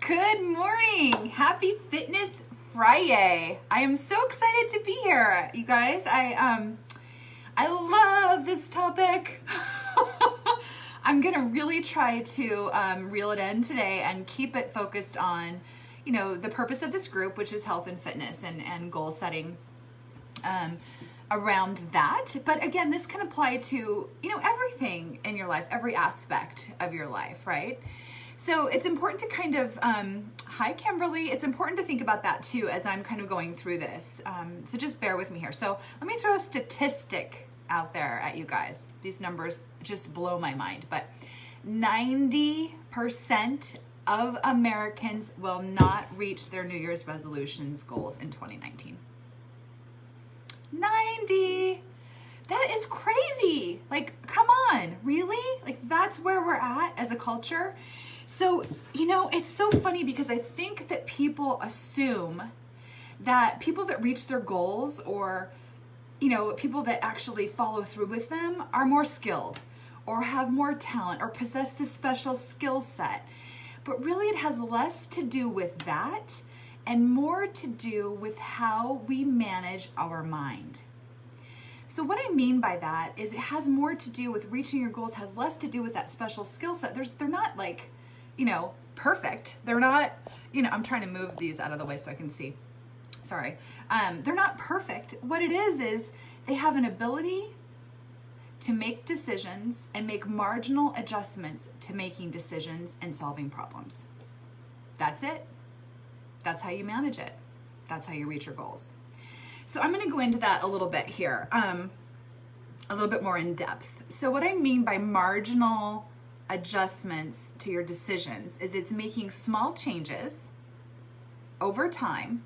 Good morning. Happy Fitness Friday. I am so excited to be here, you guys. I love this topic. I'm gonna really try to reel it in today and keep it focused on, the purpose of this group, which is health and fitness and goal setting around that. But again, this can apply to, everything in your life, every aspect of your life, right? So it's important to kind of, hi Kimberly, it's important to think about that too as I'm kind of going through this. So just bear with me here. So let me throw a statistic out there at you guys. These numbers just blow my mind, but 90% of Americans will not reach their New Year's resolutions goals in 2019. 90! That is crazy. Like, come on, really? Like, that's where we're at as a culture. So, it's so funny because I think that people assume that people that reach their goals or, people that actually follow through with them are more skilled or have more talent or possess this special skill set. But really it has less to do with that and more to do with how we manage our mind. So what I mean by that is it has more to do with reaching your goals, has less to do with that special skill set. They're not like, perfect. They're not, I'm trying to move these out of the way so I can see. Sorry. They're not perfect. What it is they have an ability to make decisions and make marginal adjustments to making decisions and solving problems. That's it. That's how you manage it. That's how you reach your goals. So I'm going to go into that a little bit here, a little bit more in depth. So what I mean by marginal adjustments to your decisions is it's making small changes over time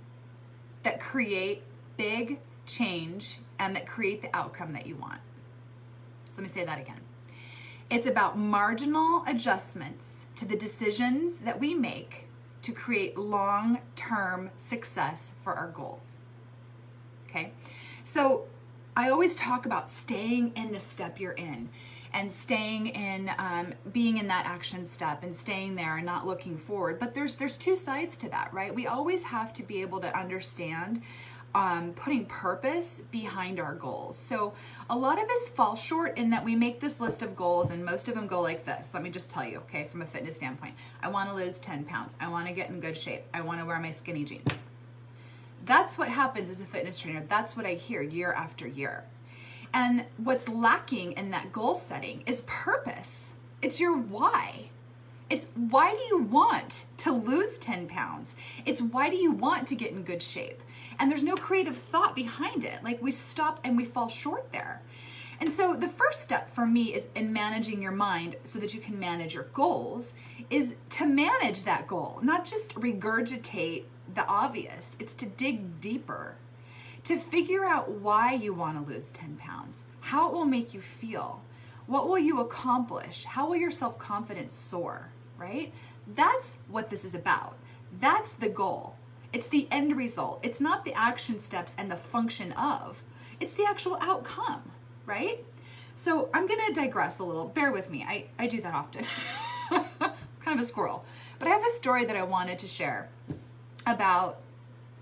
that create big change and that create the outcome that you want. So let me say that again. It's about marginal adjustments to the decisions that we make to create long-term success for our goals. Okay? So I always talk about staying in the step you're in and staying in, being in that action step and staying there and not looking forward. But there's two sides to that, right? We always have to be able to understand putting purpose behind our goals. So a lot of us fall short in that we make this list of goals and most of them go like this. Let me just tell you, okay, from a fitness standpoint. I want to lose 10 pounds. I want to get in good shape. I want to wear my skinny jeans. That's what happens as a fitness trainer. That's what I hear year after year. And what's lacking in that goal setting is purpose. It's your why. It's why do you want to lose 10 pounds? It's why do you want to get in good shape? And there's no creative thought behind it. Like we stop and we fall short there. And so the first step for me is in managing your mind so that you can manage your goals is to manage that goal, not just regurgitate the obvious. It's to dig deeper, to figure out why you want to lose 10 pounds, how it will make you feel, what will you accomplish, how will your self-confidence soar, right? That's what this is about. That's the goal. It's the end result. It's not the action steps and the function of, it's the actual outcome, right? So I'm going to digress a little. Bear with me. I do that often. Kind of a squirrel. But I have a story that I wanted to share about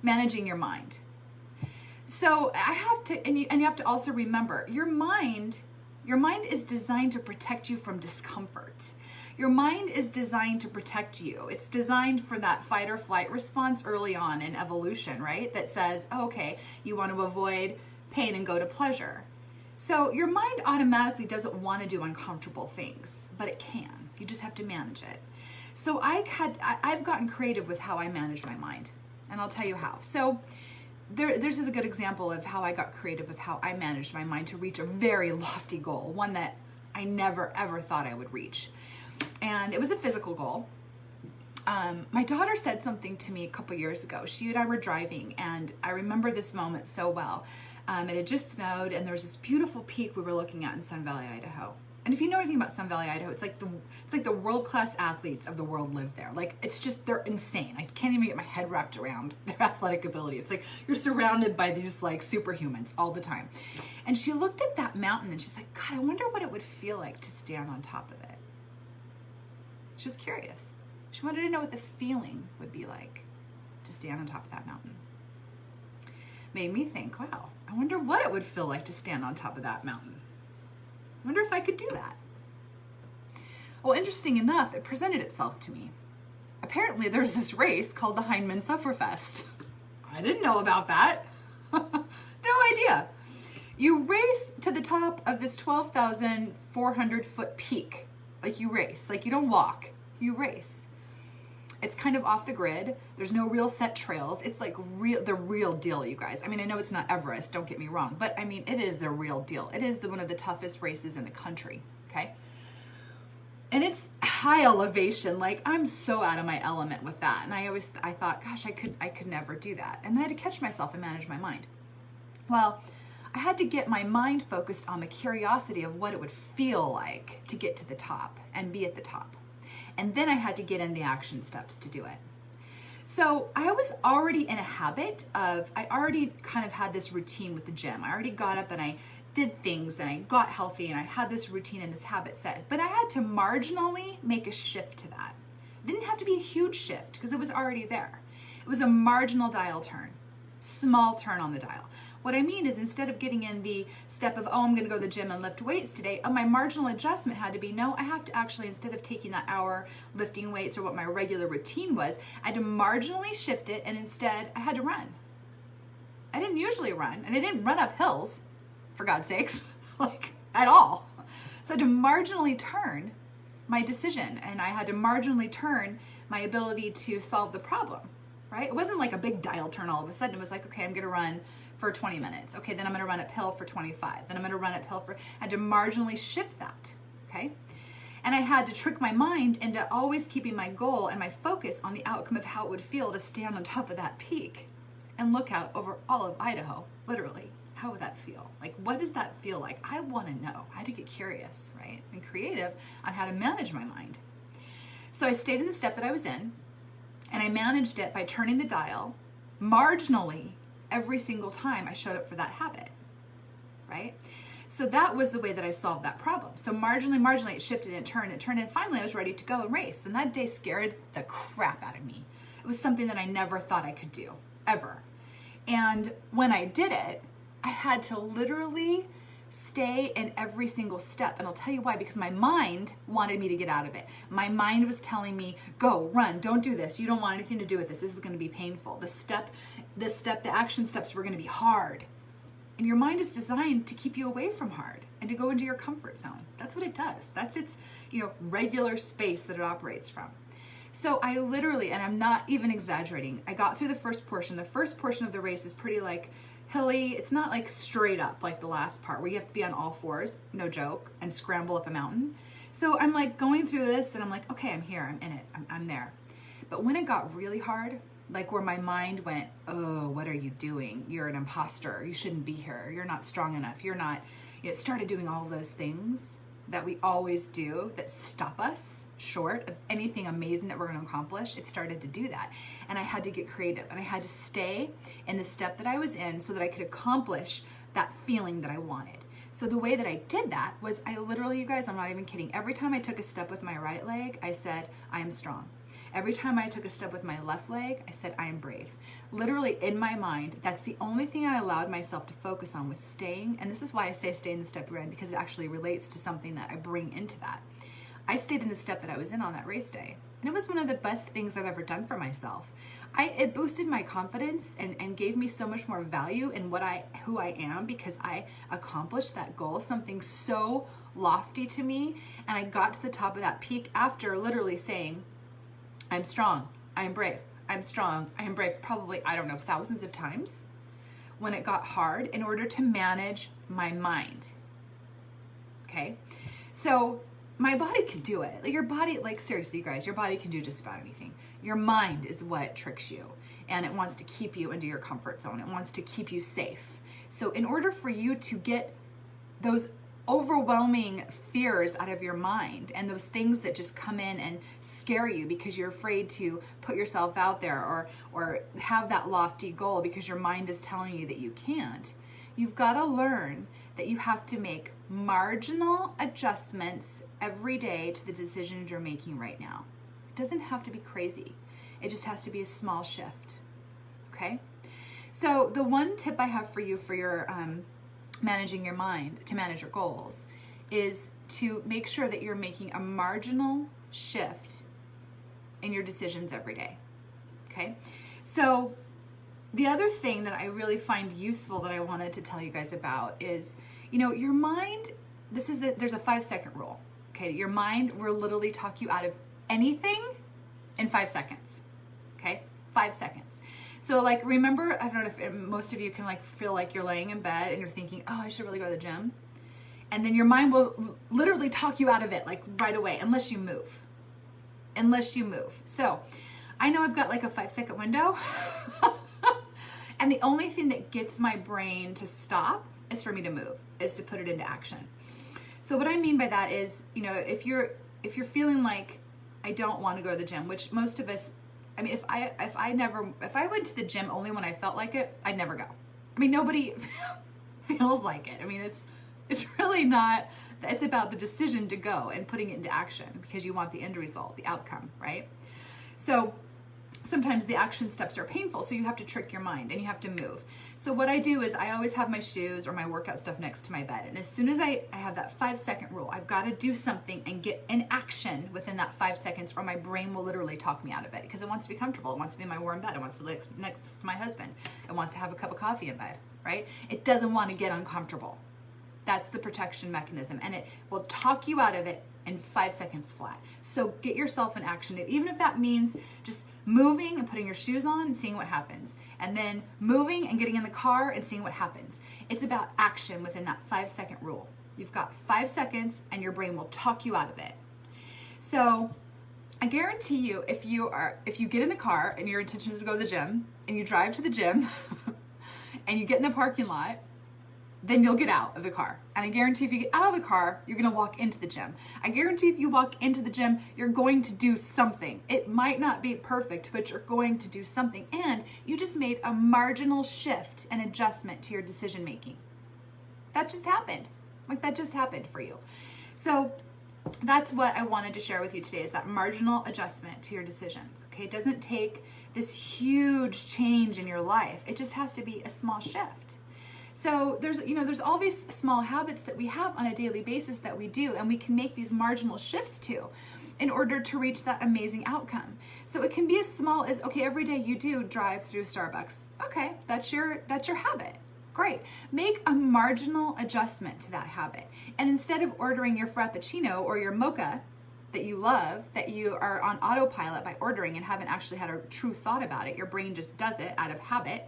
managing your mind. So I have to, and you have to also remember, your mind is designed to protect you from discomfort. Your mind is designed to protect you. It's designed for that fight or flight response early on in evolution, right? That says, oh, okay, you want to avoid pain and go to pleasure. So your mind automatically doesn't want to do uncomfortable things, but it can. You just have to manage it. So I've gotten creative with how I manage my mind, and I'll tell you how. So this is a good example of how I got creative with how I managed my mind to reach a very lofty goal, one that I never ever thought I would reach. And it was a physical goal. My daughter said something to me a couple years ago. She and I were driving, and I remember this moment so well. It had just snowed, and there was this beautiful peak we were looking at in Sun Valley, Idaho. And if you know anything about Sun Valley, Idaho, it's like the world-class athletes of the world live there. Like, it's just, they're insane. I can't even get my head wrapped around their athletic ability. It's like you're surrounded by these like superhumans all the time. And she looked at that mountain and she's like, God, I wonder what it would feel like to stand on top of it. She was curious. She wanted to know what the feeling would be like to stand on top of that mountain. Made me think, wow, I wonder what it would feel like to stand on top of that mountain. I wonder if I could do that. Well, interesting enough, it presented itself to me. Apparently there's this race called the Heinemann Sufferfest. I didn't know about that. No idea. You race to the top of this 12,400 foot peak. Like you race, like you don't walk, you race. It's kind of off the grid. There's no real set trails. It's like the real deal, you guys. I mean, I know it's not Everest, don't get me wrong, but I mean, it is the real deal. It is one of the toughest races in the country, okay? And it's high elevation. Like, I'm so out of my element with that. And I thought, gosh, I could never do that. And I had to catch myself and manage my mind. Well, I had to get my mind focused on the curiosity of what it would feel like to get to the top and be at the top. And then I had to get in the action steps to do it. So I was already in a habit of, I already kind of had this routine with the gym. I already got up and I did things and I got healthy and I had this routine and this habit set. But I had to marginally make a shift to that. It didn't have to be a huge shift because it was already there. It was a marginal dial turn, small turn on the dial. What I mean is, instead of getting in the step of, oh, I'm going to go to the gym and lift weights today, my marginal adjustment had to be, no, I have to actually, instead of taking that hour lifting weights or what my regular routine was, I had to marginally shift it, and instead I had to run. I didn't usually run, and I didn't run up hills, for God's sakes, like at all. So I had to marginally turn my decision, and I had to marginally turn my ability to solve the problem, right? It wasn't like a big dial turn all of a sudden. It was like, okay, I'm going to run for 20 minutes. Okay, then I'm going to run uphill for 25. Then I'm going to run uphill for, I had to marginally shift that, okay? And I had to trick my mind into always keeping my goal and my focus on the outcome of how it would feel to stand on top of that peak and look out over all of Idaho, literally. How would that feel? Like, what does that feel like? I want to know. I had to get curious, right? And creative on how to manage my mind. So I stayed in the step that I was in, and I managed it by turning the dial marginally every single time I showed up for that habit, right? So that was the way that I solved that problem. So marginally, it shifted and turned, and finally I was ready to go and race. And that day scared the crap out of me. It was something that I never thought I could do, ever. And when I did it, I had to literally stay in every single step. And I'll tell you why, because my mind wanted me to get out of it. My mind was telling me, go, run, don't do this. You don't want anything to do with this. This is going to be painful. The action steps were going to be hard. And your mind is designed to keep you away from hard and to go into your comfort zone. That's what it does. That's its, regular space that it operates from. So I literally, and I'm not even exaggerating, I got through the first portion. The first portion of the race is pretty hilly. It's not like straight up like the last part where you have to be on all fours, no joke, and scramble up a mountain. So I'm like going through this and I'm like, okay, I'm here, I'm in it, I'm there. But when it got really hard, like where my mind went, oh, what are you doing? You're an imposter. You shouldn't be here. You're not strong enough. You're not, it started doing all of those things that we always do that stop us short of anything amazing that we're going to accomplish. It started to do that. And I had to get creative and I had to stay in the step that I was in so that I could accomplish that feeling that I wanted. So the way that I did that was I literally, you guys, I'm not even kidding. Every time I took a step with my right leg, I said, I am strong. Every time I took a step with my left leg, I said, I am brave. Literally in my mind, that's the only thing I allowed myself to focus on was staying. And this is why I say stay in the step you're in, because it actually relates to something that I bring into that. I stayed in the step that I was in on that race day. And it was one of the best things I've ever done for myself. It boosted my confidence and gave me so much more value in who I am, because I accomplished that goal, something so lofty to me. And I got to the top of that peak after literally saying, I'm strong, I am brave, I'm strong, I am brave, probably, thousands of times when it got hard in order to manage my mind. Okay? So my body can do it. Your body, seriously, you guys, your body can do just about anything. Your mind is what tricks you, and it wants to keep you into your comfort zone. It wants to keep you safe. So in order for you to get those overwhelming fears out of your mind and those things that just come in and scare you because you're afraid to put yourself out there or have that lofty goal because your mind is telling you that you can't, you've got to learn that you have to make marginal adjustments every day to the decisions you're making right now. It doesn't have to be crazy. It just has to be a small shift. Okay? So the one tip I have for you for your managing your mind, to manage your goals, is to make sure that you're making a marginal shift in your decisions every day. Okay? So the other thing that I really find useful that I wanted to tell you guys about is, your mind, there's a 5-second rule. Okay? Your mind will literally talk you out of anything in 5 seconds. Okay? 5 seconds. So remember, I don't know if most of you can feel like you're laying in bed and you're thinking, oh, I should really go to the gym. And then your mind will literally talk you out of it right away, unless you move. So I know I've got a 5-second window. And the only thing that gets my brain to stop is for me to move, is to put it into action. So what I mean by that is, if you're feeling like I don't want to go to the gym, which most of us, if I went to the gym only when I felt like it, I'd never go. Nobody feels like it. It's really not, it's about the decision to go and putting it into action because you want the end result, the outcome, right? So sometimes the action steps are painful, so you have to trick your mind and you have to move. So what I do is I always have my shoes or my workout stuff next to my bed. And as soon as I have that 5-second rule, I've got to do something and get in action within that 5 seconds, or my brain will literally talk me out of it because it wants to be comfortable. It wants to be in my warm bed. It wants to live next to my husband. It wants to have a cup of coffee in bed, right? It doesn't want to get uncomfortable. That's the protection mechanism, and it will talk you out of it in 5 seconds flat. So get yourself in action, even if that means just moving and putting your shoes on and seeing what happens, and then moving and getting in the car and seeing what happens. It's about action within that 5-second rule. You've got 5 seconds and your brain will talk you out of it. So I guarantee you, if you get in the car and your intention is to go to the gym and you drive to the gym and you get in the parking lot, then you'll get out of the car. And I guarantee if you get out of the car, you're gonna walk into the gym. I guarantee if you walk into the gym, you're going to do something. It might not be perfect, but you're going to do something. And you just made a marginal shift and adjustment to your decision making. That just happened. That just happened for you. So that's what I wanted to share with you today, is that marginal adjustment to your decisions. Okay, it doesn't take this huge change in your life. It just has to be a small shift. So there's all these small habits that we have on a daily basis that we do, and we can make these marginal shifts to in order to reach that amazing outcome. So it can be as small as, okay, every day you do drive through Starbucks. Okay, that's your habit. Great. Make a marginal adjustment to that habit. And instead of ordering your Frappuccino or your mocha that you love, that you are on autopilot by ordering and haven't actually had a true thought about it, your brain just does it out of habit.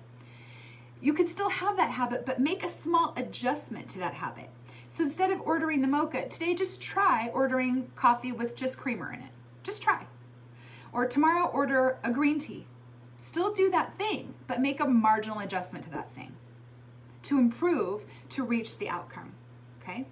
You could still have that habit, but make a small adjustment to that habit. So instead of ordering the mocha, today just try ordering coffee with just creamer in it. Just try. Or tomorrow order a green tea. Still do that thing, but make a marginal adjustment to that thing to improve, to reach the outcome, okay?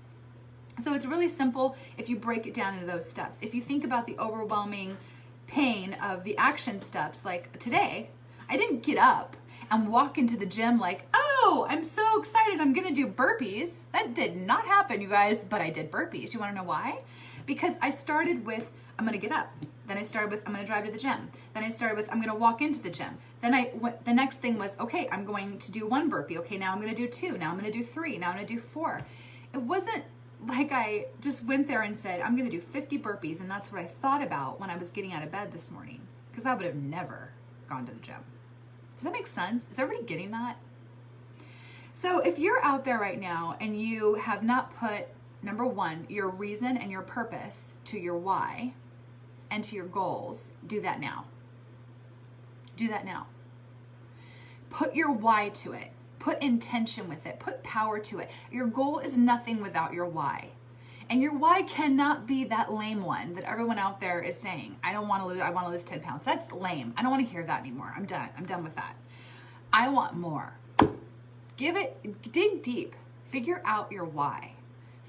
So it's really simple if you break it down into those steps. If you think about the overwhelming pain of the action steps, like today, I didn't get up and walk into the gym like, oh, I'm so excited, I'm gonna do burpees. That did not happen, you guys, but I did burpees. You wanna know why? Because I started with, I'm gonna get up. Then I started with, I'm gonna drive to the gym. Then I started with, I'm gonna walk into the gym. Then the next thing was, okay, I'm going to do 1 burpee. Okay, now I'm gonna do 2. Now I'm gonna do 3. Now I'm gonna do 4. It wasn't like I just went there and said, I'm gonna do 50 burpees, and that's what I thought about when I was getting out of bed this morning, because I would have never gone to the gym. Does that make sense? Is everybody getting that? So if you're out there right now and you have not put, number 1, your reason and your purpose to your why and to your goals, do that now. Do that now. Put your why to it. Put intention with it. Put power to it. Your goal is nothing without your why. And your why cannot be that lame one that everyone out there is saying, I want to lose 10 pounds. That's lame. I don't want to hear that anymore. I'm done. I'm done with that. I want more. Dig deep. Figure out your why.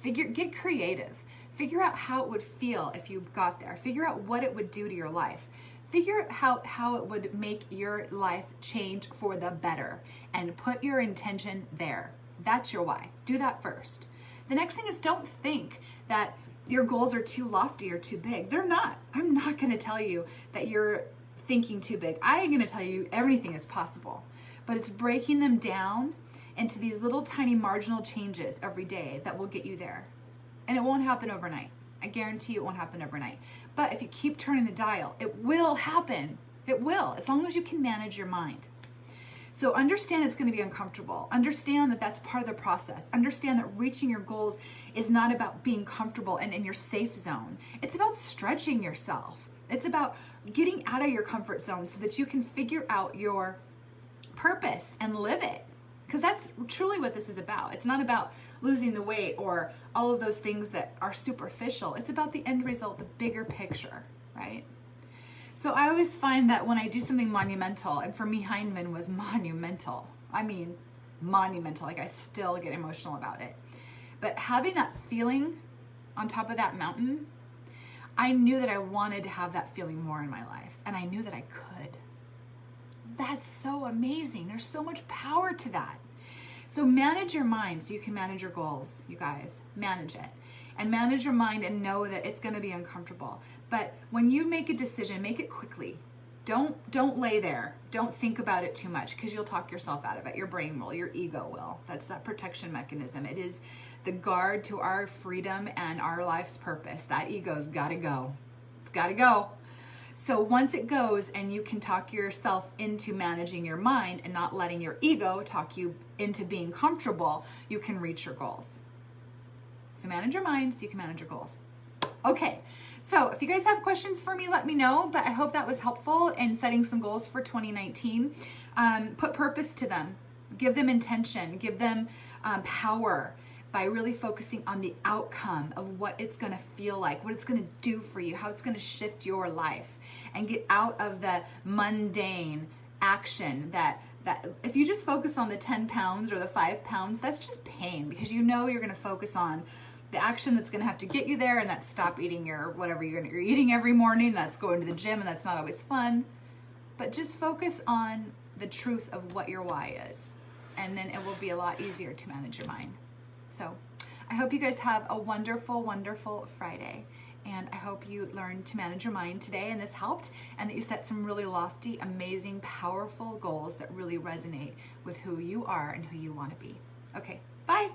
Get creative. Figure out how it would feel if you got there. Figure out what it would do to your life. Figure out how it would make your life change for the better, and put your intention there. That's your why. Do that first. The next thing is, don't think that your goals are too lofty or too big. They're not. I'm not going to tell you that you're thinking too big. I'm going to tell you everything is possible. But it's breaking them down into these little tiny marginal changes every day that will get you there. And it won't happen overnight. I guarantee it won't happen overnight. But if you keep turning the dial, it will happen. It will, as long as you can manage your mind. So understand it's going to be uncomfortable. Understand that that's part of the process. Understand that reaching your goals is not about being comfortable and in your safe zone. It's about stretching yourself. It's about getting out of your comfort zone so that you can figure out your purpose and live it. Because that's truly what this is about. It's not about losing the weight or all of those things that are superficial. It's about the end result, the bigger picture, right? So I always find that when I do something monumental, and for me, Heinemann was monumental. I mean, monumental. Like, I still get emotional about it. But having that feeling on top of that mountain, I knew that I wanted to have that feeling more in my life. And I knew that I could. That's so amazing. There's so much power to that. So manage your mind so you can manage your goals, you guys. Manage it. And manage your mind and know that it's going to be uncomfortable. But when you make a decision, make it quickly. Don't lay there. Don't think about it too much, because you'll talk yourself out of it. Your brain will, your ego will. That's that protection mechanism. It is the guard to our freedom and our life's purpose. That ego's got to go. It's got to go. So once it goes and you can talk yourself into managing your mind and not letting your ego talk you into being comfortable, you can reach your goals. So manage your mind so you can manage your goals. Okay, so if you guys have questions for me, let me know, but I hope that was helpful in setting some goals for 2019. Put purpose to them. Give them intention. Give them power by really focusing on the outcome of what it's going to feel like, what it's going to do for you, how it's going to shift your life, and get out of the mundane action that if you just focus on the 10 pounds or the 5 pounds, that's just pain, because you know you're going to focus on the action that's going to have to get you there, and that's stop eating your whatever you're eating every morning, that's going to the gym, and that's not always fun. But just focus on the truth of what your why is, and then it will be a lot easier to manage your mind. So I hope you guys have a wonderful, wonderful Friday. And I hope you learned to manage your mind today and this helped, and that you set some really lofty, amazing, powerful goals that really resonate with who you are and who you want to be. Okay, bye.